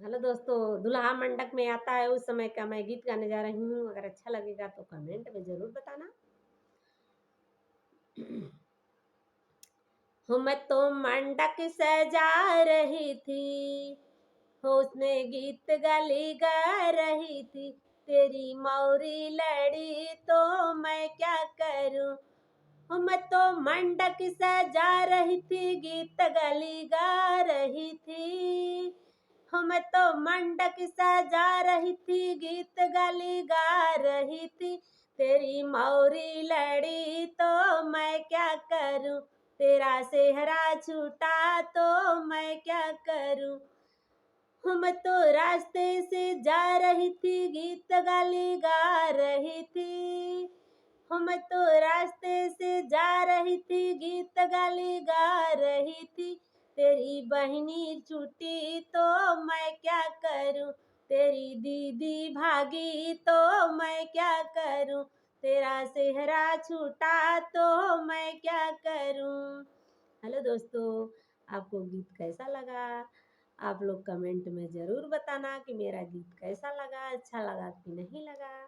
Hello दोस्तों, दुल्हा मंडप में आता है उस समय का मैं गीत गाने जा रही हूँ। अगर अच्छा लगेगा तो कमेंट में ज़रूर बताना। हो मैं तो मंडप सजा रही थी, हो उसमें गीत गली गा रही थी। तेरी मौरी लड़ी तो मैं क्या करूँ। हो मैं तो मंडप सजा रही थी, गीत गली गा रही थी। हो मैं तो मंडप सजा रही थी, गीत गली गा रही थी। तेरी मौरी लड़ी तो मैं क्या करूँ, तेरा सेहरा छूटा तो मैं क्या करूँ। हो मैं तो रास्ते से जा रही थी, गीत गली गा रही थी। हो मैं तो रास्ते से जा रही थी, गीत गली गा रही थी। तेरी बहनी छूटी तो मैं क्या करूँ, तेरी दीदी भागी तो मैं क्या करूँ। तेरा सेहरा छूटा तो मैं क्या करूँ। हेलो दोस्तों, आपको गीत कैसा लगा? आप लोग कमेंट में ज़रूर बताना कि मेरा गीत कैसा लगा, अच्छा लगा कि नहीं लगा।